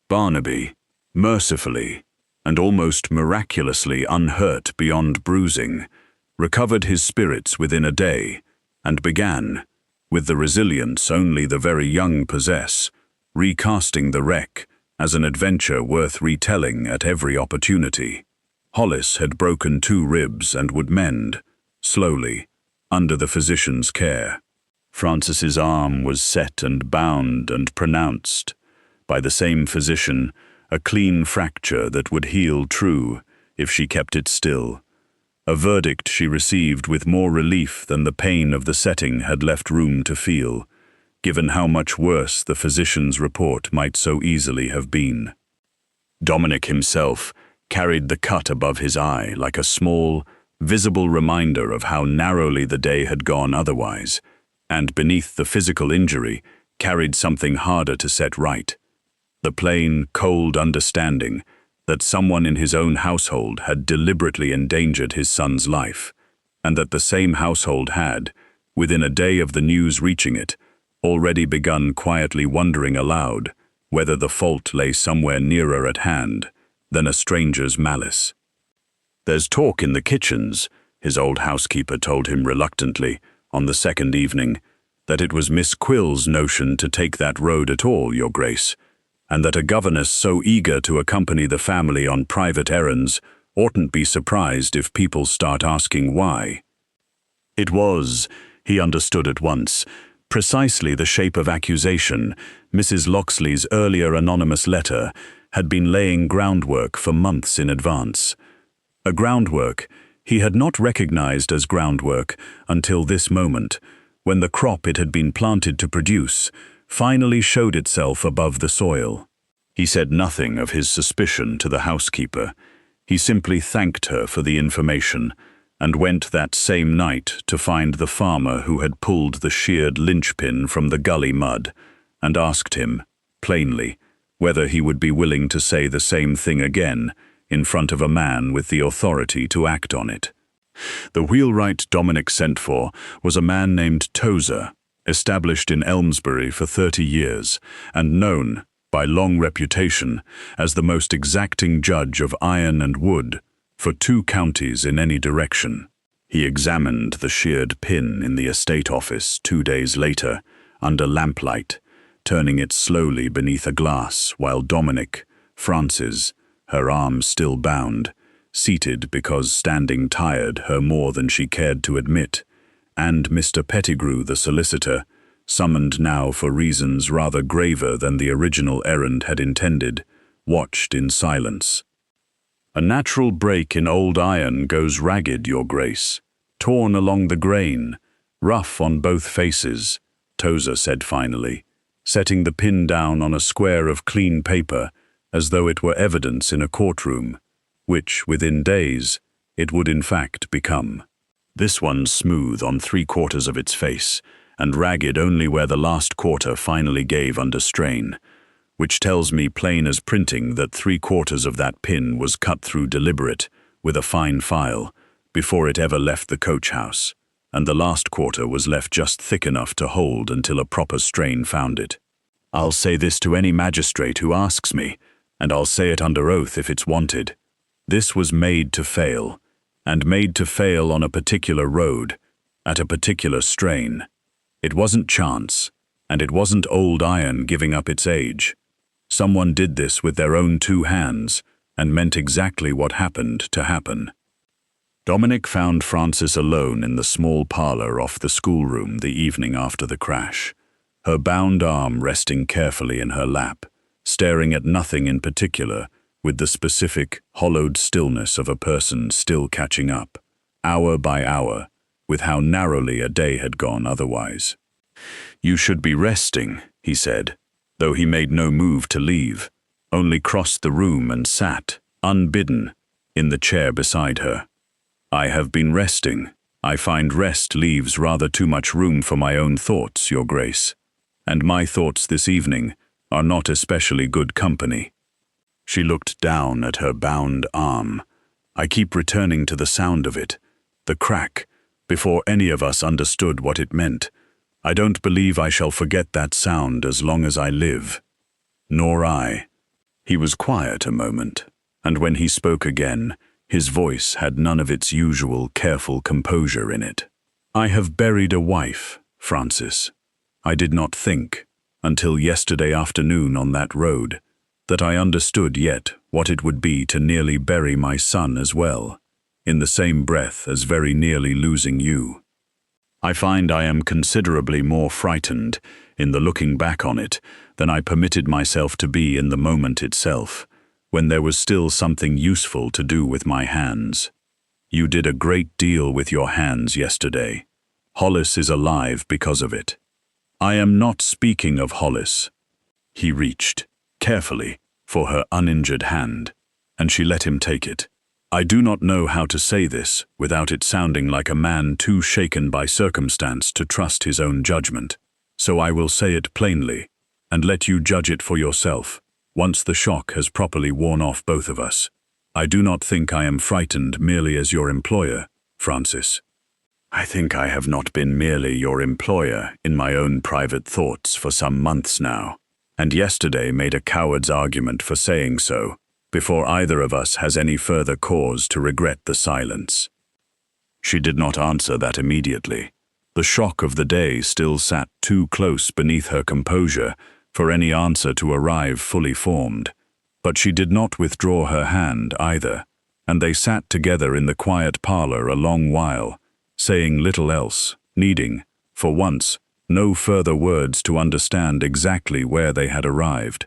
Barnaby, mercifully, and almost miraculously unhurt beyond bruising, recovered his spirits within a day, and began, with the resilience only the very young possess, recasting the wreck as an adventure worth retelling at every opportunity. Hollis had broken 2 ribs and would mend, slowly, under the physician's care. Frances's arm was set and bound and pronounced, by the same physician, a clean fracture that would heal true if she kept it still. A verdict she received with more relief than the pain of the setting had left room to feel, given how much worse the physician's report might so easily have been. Dominic himself carried the cut above his eye like a small, visible reminder of how narrowly the day had gone otherwise, and beneath the physical injury carried something harder to set right. The plain, cold understanding that someone in his own household had deliberately endangered his son's life, and that the same household had, within a day of the news reaching it, already begun quietly wondering aloud whether the fault lay somewhere nearer at hand than a stranger's malice. "There's talk in the kitchens," his old housekeeper told him reluctantly on the second evening, "that it was Miss Quill's notion to take that road at all, Your Grace, and that a governess so eager to accompany the family on private errands oughtn't be surprised if people start asking why." It was, he understood at once, precisely the shape of accusation Mrs. Locksley's earlier anonymous letter had been laying groundwork for months in advance. A groundwork he had not recognized as groundwork until this moment, when the crop it had been planted to produce finally showed itself above the soil. He said nothing of his suspicion to the housekeeper. He simply thanked her for the information and went that same night to find the farmer who had pulled the sheared linchpin from the gully mud and asked him, plainly, whether he would be willing to say the same thing again in front of a man with the authority to act on it. The wheelwright Dominic sent for was a man named Tozer, established in Elmsbury for 30 years, and known, by long reputation, as the most exacting judge of iron and wood for 2 counties in any direction. He examined the sheared pin in the estate office 2 days later, under lamplight, turning it slowly beneath a glass while Dominic, Frances, her arm still bound, seated because standing tired her more than she cared to admit, and Mr. Pettigrew, the solicitor, summoned now for reasons rather graver than the original errand had intended, watched in silence. "A natural break in old iron goes ragged, Your Grace, torn along the grain, rough on both faces," Tozer said finally, setting the pin down on a square of clean paper as though it were evidence in a courtroom, which, within days, it would in fact become. "This one's smooth on 3/4 of its face, and ragged only where the last quarter finally gave under strain, which tells me plain as printing that 3/4 of that pin was cut through deliberate, with a fine file, before it ever left the coach house, and the last quarter was left just thick enough to hold until a proper strain found it. I'll say this to any magistrate who asks me, and I'll say it under oath if it's wanted. This was made to fail, and made to fail on a particular road, at a particular strain. It wasn't chance, and it wasn't old iron giving up its age. Someone did this with their own 2 hands, and meant exactly what happened to happen." Dominic found Frances alone in the small parlor off the schoolroom the evening after the crash, her bound arm resting carefully in her lap, staring at nothing in particular, with the specific, hollowed stillness of a person still catching up, hour by hour, with how narrowly a day had gone otherwise. "You should be resting," he said, though he made no move to leave, only crossed the room and sat, unbidden, in the chair beside her. "I have been resting. I find rest leaves rather too much room for my own thoughts, Your Grace, and my thoughts this evening are not especially good company." She looked down at her bound arm. "I keep returning to the sound of it, the crack, before any of us understood what it meant. I don't believe I shall forget that sound as long as I live." "Nor I." He was quiet a moment, and when he spoke again, his voice had none of its usual careful composure in it. "I have buried a wife, Frances, I did not think, until yesterday afternoon on that road, that I understood yet what it would be to nearly bury my son as well, in the same breath as very nearly losing you. I find I am considerably more frightened in the looking back on it than I permitted myself to be in the moment itself, when there was still something useful to do with my hands. You did a great deal with your hands yesterday. Hollis is alive because of it. I am not speaking of Hollis. He reached, carefully, for her uninjured hand, and she let him take it. I do not know how to say this without it sounding like a man too shaken by circumstance to trust his own judgment, so I will say it plainly, and let you judge it for yourself, once the shock has properly worn off both of us. I do not think I am frightened merely as your employer, Frances. I think I have not been merely your employer in my own private thoughts for some months now, and yesterday made a coward's argument for saying so, before either of us has any further cause to regret the silence. She did not answer that immediately. The shock of the day still sat too close beneath her composure for any answer to arrive fully formed, but she did not withdraw her hand either, and they sat together in the quiet parlor a long while, saying little else, needing, for once, no further words to understand exactly where they had arrived.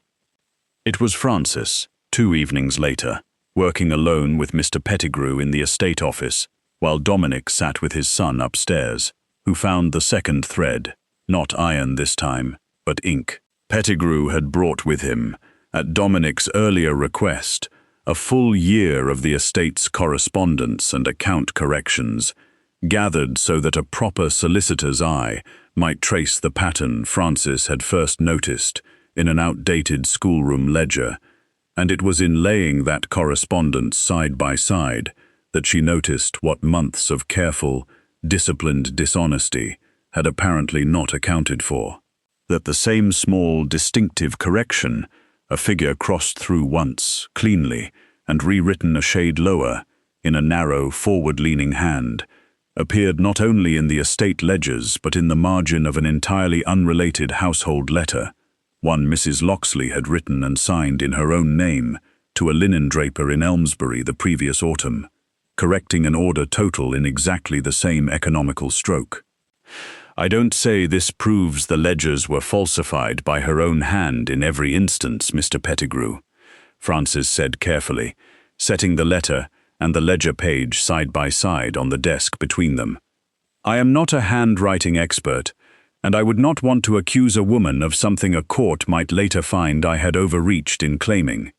It was Frances, 2 evenings later, working alone with Mr. Pettigrew in the estate office, while Dominic sat with his son upstairs, who found the second thread, not iron this time, but ink. Pettigrew had brought with him, at Dominic's earlier request, a full year of the estate's correspondence and account corrections, gathered so that a proper solicitor's eye might trace the pattern Frances had first noticed in an outdated schoolroom ledger, and it was in laying that correspondence side by side that she noticed what months of careful, disciplined dishonesty had apparently not accounted for. That the same small, distinctive correction, a figure crossed through once, cleanly, and rewritten a shade lower, in a narrow, forward-leaning hand, appeared not only in the estate ledgers but in the margin of an entirely unrelated household letter, one Mrs. Locksley had written and signed in her own name to a linen draper in Elmsbury the previous autumn, correcting an order total in exactly the same economical stroke. I don't say this proves the ledgers were falsified by her own hand in every instance, Mr. Pettigrew, Frances said carefully, setting the letter and the ledger page side by side on the desk between them. I am not a handwriting expert, and I would not want to accuse a woman of something a court might later find I had overreached in claiming.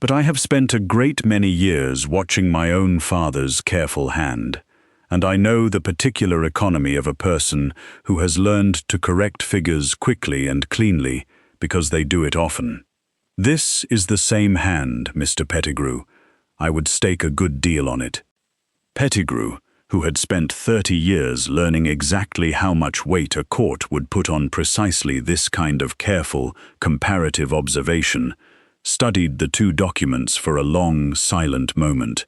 But I have spent a great many years watching my own father's careful hand, and I know the particular economy of a person who has learned to correct figures quickly and cleanly because they do it often. This is the same hand, Mr. Pettigrew. I would stake a good deal on it. Pettigrew, who had spent 30 years learning exactly how much weight a court would put on precisely this kind of careful, comparative observation, studied the two documents for a long, silent moment,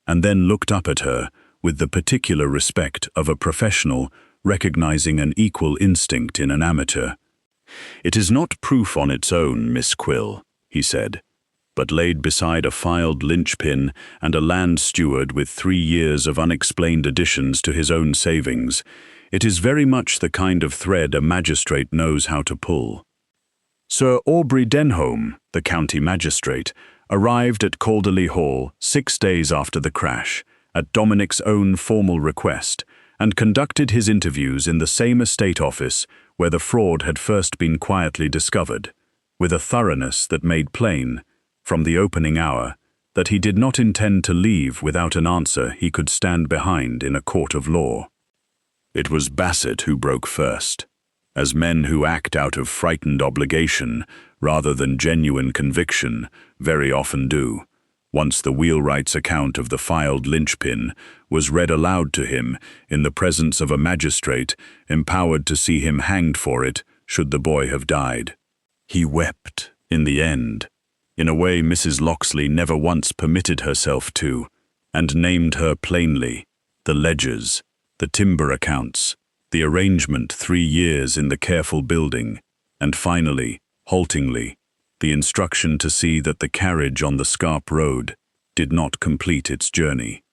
and then looked up at her with the particular respect of a professional recognizing an equal instinct in an amateur. "It is not proof on its own, Miss Quill," he said, but laid beside a filed linchpin and a land steward with 3 years of unexplained additions to his own savings. It is very much the kind of thread a magistrate knows how to pull. Sir Aubrey Denholm, the county magistrate, arrived at Calderleigh Hall 6 days after the crash, at Dominic's own formal request, and conducted his interviews in the same estate office where the fraud had first been quietly discovered, with a thoroughness that made plain, from the opening hour, that he did not intend to leave without an answer he could stand behind in a court of law. It was Bassett who broke first, as men who act out of frightened obligation rather than genuine conviction very often do, once the wheelwright's account of the filed linchpin was read aloud to him in the presence of a magistrate empowered to see him hanged for it should the boy have died. He wept, in the end, in a way Mrs. Locksley never once permitted herself to, and named her plainly, the ledgers, the timber accounts, the arrangement 3 years in the careful building, and finally, haltingly, the instruction to see that the carriage on the scarp road did not complete its journey.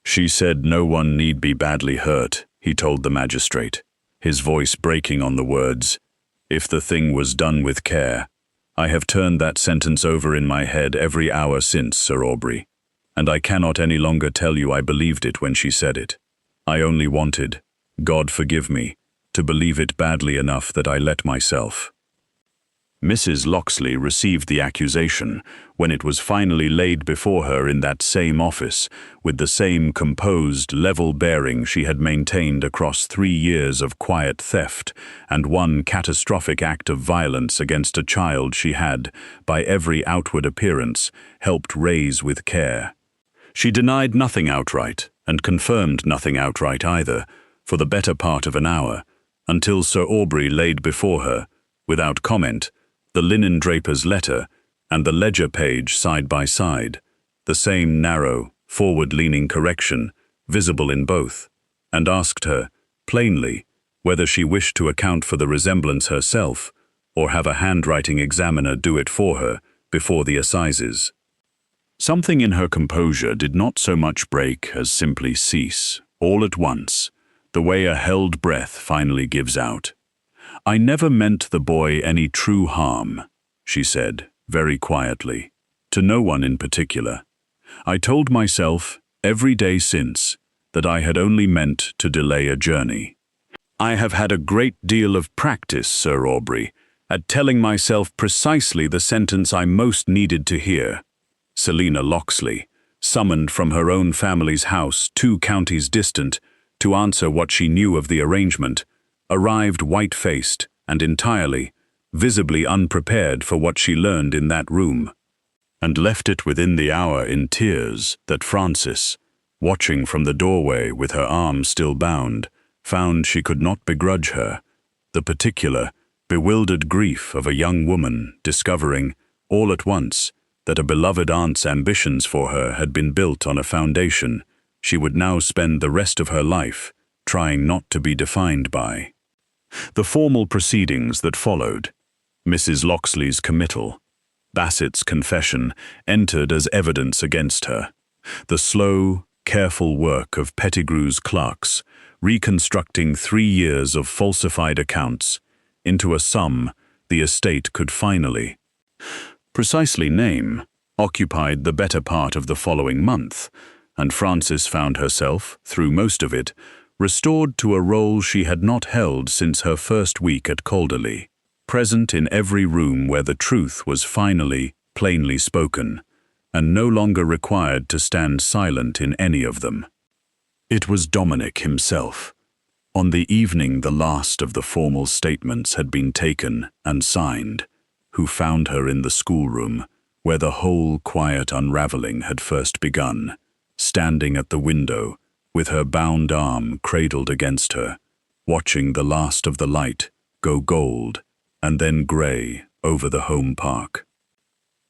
She said no one need be badly hurt, he told the magistrate, his voice breaking on the words, "If the thing was done with care. I have turned that sentence over in my head every hour since, Sir Aubrey, and I cannot any longer tell you I believed it when she said it. I only wanted, God forgive me, to believe it badly enough that I let myself." Mrs. Locksley received the accusation when it was finally laid before her in that same office, with the same composed, level bearing she had maintained across 3 years of quiet theft and one catastrophic act of violence against a child she had, by every outward appearance, helped raise with care. She denied nothing outright, and confirmed nothing outright either, for the better part of an hour, until Sir Aubrey laid before her, without comment, the linen draper's letter and the ledger page side by side, the same narrow, forward-leaning correction visible in both, and asked her, plainly, whether she wished to account for the resemblance herself, or have a handwriting examiner do it for her before the assizes. Something in her composure did not so much break as simply cease, all at once, the way a held breath finally gives out. "I never meant the boy any true harm," she said, very quietly, to no one in particular. "I told myself, every day since, that I had only meant to delay a journey. I have had a great deal of practice, Sir Aubrey, at telling myself precisely the sentence I most needed to hear." Selina Locksley, summoned from her own family's house 2 counties distant, to answer what she knew of the arrangement, arrived white-faced and entirely, visibly unprepared for what she learned in that room, and left it within the hour in tears that Frances, watching from the doorway with her arm still bound, found she could not begrudge her, the particular, bewildered grief of a young woman discovering, all at once, that a beloved aunt's ambitions for her had been built on a foundation she would now spend the rest of her life trying not to be defined by. The formal proceedings that followed, Mrs. Locksley's committal, Bassett's confession, entered as evidence against her. The slow, careful work of Pettigrew's clerks, reconstructing 3 years of falsified accounts into a sum the estate could finally, precisely name, occupied the better part of the following month, and Frances found herself, through most of it, restored to a role she had not held since her first week at Calderleigh, present in every room where the truth was finally, plainly spoken, and no longer required to stand silent in any of them. It was Dominic himself, on the evening the last of the formal statements had been taken and signed, who found her in the schoolroom, where the whole quiet unravelling had first begun, standing at the window, with her bound arm cradled against her, watching the last of the light go gold and then grey over the home park.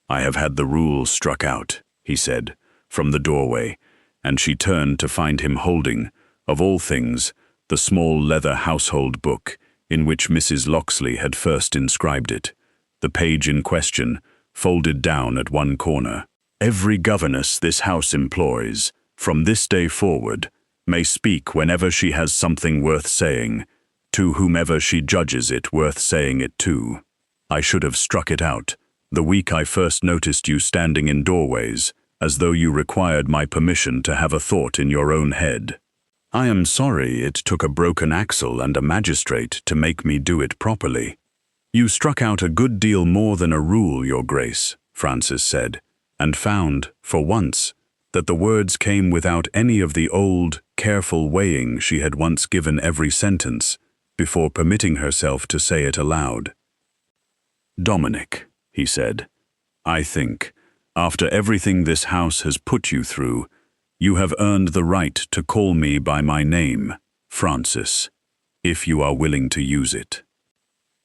"I have had the rules struck out," he said, from the doorway, and she turned to find him holding, of all things, the small leather household book in which Mrs. Locksley had first inscribed it, the page in question, folded down at one corner. "Every governess this house employs, from this day forward, may speak whenever she has something worth saying, to whomever she judges it worth saying it to. I should have struck it out, the week I first noticed you standing in doorways, as though you required my permission to have a thought in your own head. I am sorry it took a broken axle and a magistrate to make me do it properly." "You struck out a good deal more than a rule, Your Grace," Frances said, and found, for once, that the words came without any of the old, careful weighing she had once given every sentence, before permitting herself to say it aloud. "Dominic," he said, "I think, after everything this house has put you through, you have earned the right to call me by my name, Frances, if you are willing to use it."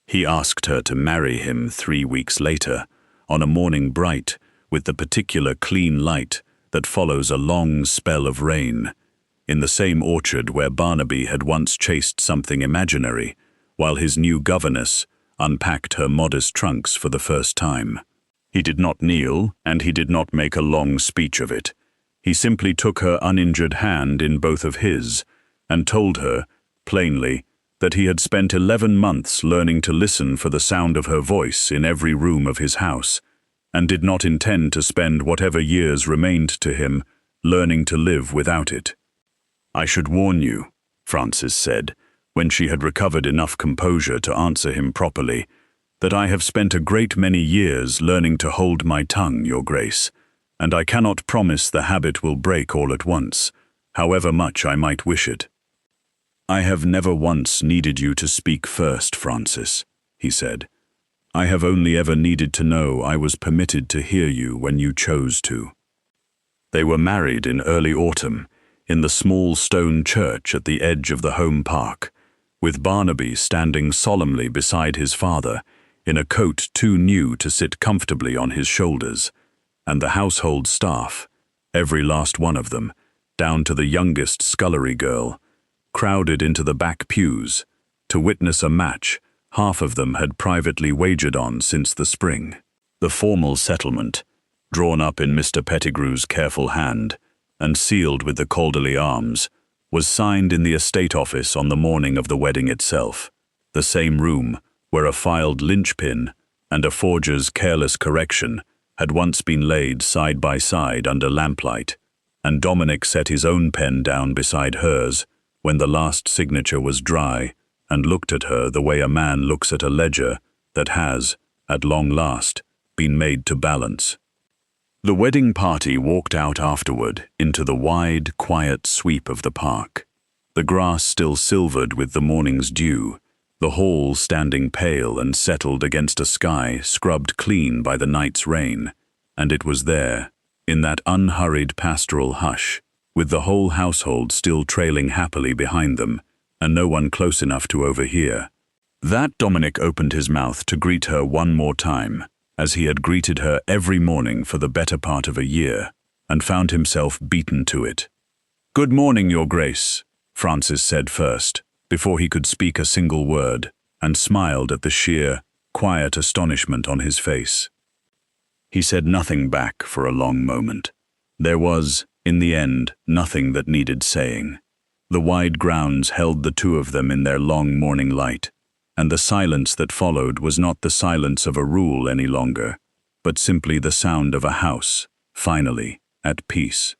He asked her to marry him 3 weeks later, on a morning bright, with the particular clean light that follows a long spell of rain, in the same orchard where Barnaby had once chased something imaginary, while his new governess unpacked her modest trunks for the first time. He did not kneel, and he did not make a long speech of it. He simply took her uninjured hand in both of his, and told her, plainly, that he had spent 11 months learning to listen for the sound of her voice in every room of his house, and did not intend to spend whatever years remained to him learning to live without it. "I should warn you," Frances said, when she had recovered enough composure to answer him properly, "that I have spent a great many years learning to hold my tongue, Your Grace, and I cannot promise the habit will break all at once, however much I might wish it." "I have never once needed you to speak first, Frances," he said. "I have only ever needed to know I was permitted to hear you when you chose to." They were married in early autumn, in the small stone church at the edge of the home park, with Barnaby standing solemnly beside his father, in a coat too new to sit comfortably on his shoulders, and the household staff, every last one of them, down to the youngest scullery girl, crowded into the back pews to witness a match half of them had privately wagered on since the spring. The formal settlement, drawn up in Mr. Pettigrew's careful hand and sealed with the Calderleigh arms, was signed in the estate office on the morning of the wedding itself, the same room where a filed linchpin and a forger's careless correction had once been laid side by side under lamplight, and Dominic set his own pen down beside hers when the last signature was dry, and looked at her the way a man looks at a ledger that has, at long last, been made to balance. The wedding party walked out afterward into the wide, quiet sweep of the park, the grass still silvered with the morning's dew, the hall standing pale and settled against a sky scrubbed clean by the night's rain, and it was there, in that unhurried pastoral hush, with the whole household still trailing happily behind them, and no one close enough to overhear, that Dominic opened his mouth to greet her one more time, as he had greeted her every morning for the better part of a year, and found himself beaten to it. "Good morning, Your Grace," Frances said first, before he could speak a single word, and smiled at the sheer, quiet astonishment on his face. He said nothing back for a long moment. There was, in the end, nothing that needed saying. The wide grounds held the two of them in their long morning light, and the silence that followed was not the silence of a rule any longer, but simply the sound of a house, finally, at peace.